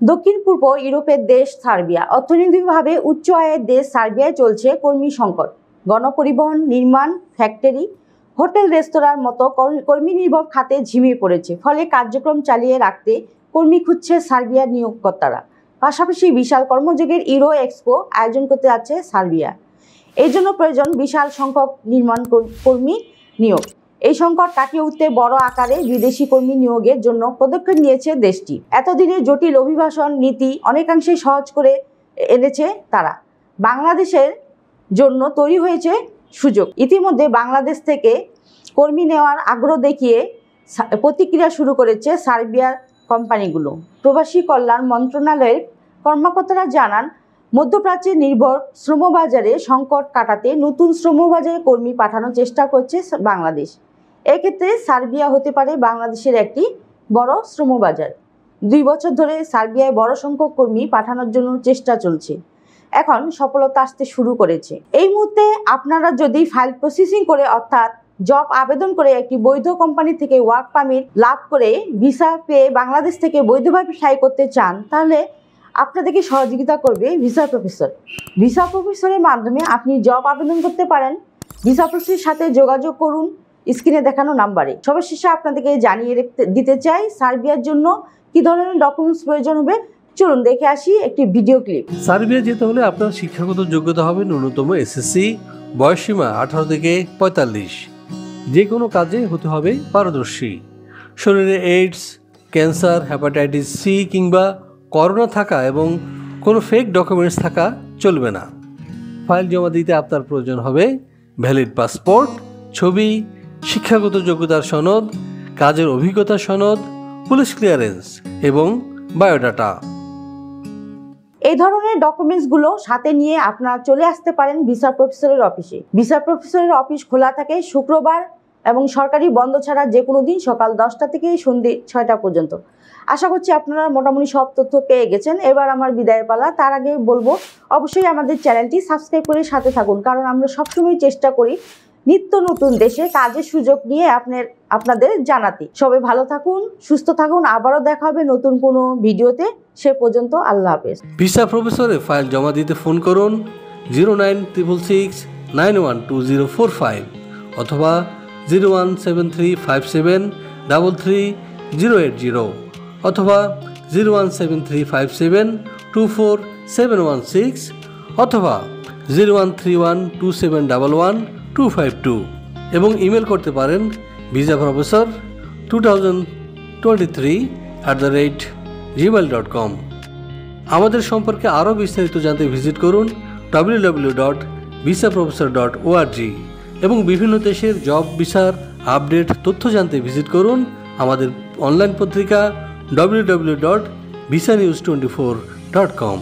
দক্ষিণ পূর্ব ইউরোপের দেশ সার্বিয়া। অর্থনৈতিকভাবে উচ্চ আয়ের দেশ সার্বিয়ায় চলছে কর্মী সংকট। গণপরিবহন, নির্মাণ, ফ্যাক্টরি, হোটেল, রেস্তোরাঁর মতো কর্মী নির্ভর খাতে ঝিমিয়ে পড়েছে। ফলে কার্যক্রম চালিয়ে রাখতে কর্মী খুঁজছে সার্বিয়ার নিয়োগকর্তারা। পাশাপাশি বিশাল কর্মযোগের ইউরো এক্সপো আয়োজন করতে যাচ্ছে সার্বিয়া। এই জন্য প্রয়োজন বিশাল সংখ্যক নির্মাণ কর্মী নিয়োগ। এই সংকট কাটিয়ে উঠতে বড় আকারে বিদেশি কর্মী নিয়োগের জন্য পদক্ষেপ নিয়েছে দেশটি। এতদিনের জটিল অভিবাসন নীতি অনেকাংশে সহজ করে এনেছে তারা। বাংলাদেশের জন্য তৈরি হয়েছে সুযোগ। ইতিমধ্যে বাংলাদেশ থেকে কর্মী নেওয়ার আগ্রহ দেখিয়ে প্রতিক্রিয়া শুরু করেছে সার্বিয়ার কোম্পানিগুলো। প্রবাসী কল্যাণ মন্ত্রণালয়ের কর্মকর্তারা জানান, মধ্যপ্রাচ্যে নির্ভর শ্রমবাজারে সংকট কাটাতে নতুন শ্রমবাজারে কর্মী পাঠানোর চেষ্টা করছে বাংলাদেশ। এক্ষেত্রে সার্বিয়া হতে পারে বাংলাদেশের একটি বড় শ্রমবাজার। 2 বছর ধরে সার্বিয়ায় বড় সংখ্যক কর্মী পাঠানোর জন্য চেষ্টা চলছে। এখন সফলতা আসতে শুরু করেছে। এই মুহূর্তে আপনারা যদি ফাইল প্রসেসিং করে অর্থাৎ জব আবেদন করে একটি বৈধ কোম্পানি থেকে ওয়ার্ক পারমিট লাভ করে ভিসা পেয়ে বাংলাদেশ থেকে বৈধভাবে স্থায়ী করতে চান, তাহলে আপনাদেরকে সহযোগিতা করবে ভিসা প্রফেসর। ভিসা প্রফেসরের মাধ্যমে আপনি জব আবেদন করতে পারেন। ভিসা প্রফেসরের সাথে যোগাযোগ করুন স্ক্রিনে দেখানো নাম্বারে। সর্বশেষে আপনাদেরকে জানিয়ে দিতে চাই সার্বিয়ার জন্য কি ধরনের ডকুমেন্টস প্রয়োজন হবে। চলুন দেখে আসি একটি ভিডিও ক্লিপ। সার্বিয়া যেতে হলে আপনার শিক্ষাগত যোগ্যতা হবে ন্যূনতম এসএসসি, বয়সসীমা 18 থেকে 45। যে কোনো কাজে হতে হবে পারদর্শী। শরীরে এইডস, ক্যান্সার, হেপাটাইটিস সি কিংবা করোনা থাকা এবং কোনো ফেক ডকুমেন্টস থাকা চলবে না। ফাইল জমা দিতে আপনার প্রয়োজন হবে ভ্যালিড পাসপোর্ট, ছবি, শিক্ষাগত যোগ্যতার সনদ, কাজের অভিজ্ঞতা সনদ, পুলিশ ক্লিয়ারেন্স এবং বায়োডাটা। এই ধরনের ডকুমেন্টসগুলো সাথে নিয়ে আপনারা চলে আসতে পারেন ভিসা প্রফেসরের অফিসে। ভিসা প্রফেসরের অফিস খোলা থাকে শুক্রবার এবং সরকারি বন্ধ ছাড়া যে কোনো দিন সকাল 10টা থেকে সন্ধ্যে 6টা পর্যন্ত। আশা করছি আপনারা মোটামুটি সব তথ্য পেয়ে গেছেন। এবার আমার বিদায় পালা। তার আগে বলবো অবশ্যই আমাদের চ্যানেলটি সাবস্ক্রাইব করে সাথে থাকুন, কারণ আমরা সবসময় চেষ্টা করি নিত্য নতুন দেশে কাজের সুযোগ নিয়ে আপনাদের জানাতে। সবাই ভালো থাকুন, সুস্থ থাকুন। আবারও দেখা হবে নতুন কোনো ভিডিওতে। সে পর্যন্ত আল্লাহ হাফেজ। ভিসা প্রফেসরে ফাইল জমা দিতে ফোন করুন 09666912045 অথবা 01735733080 অথবা 01735724716 অথবা 013127112252 এবং ইমেল করতে পারেন visaprofessor2023@gmail.com। আমাদের সম্পর্কে আরও বিস্তারিত জানতে ভিজিট করুন www.visaprofessor.org এবং বিভিন্ন দেশের জব ভিসার আপডেট তথ্য জানতে ভিজিট করুন আমাদের অনলাইন পত্রিকা www.visanews24.com।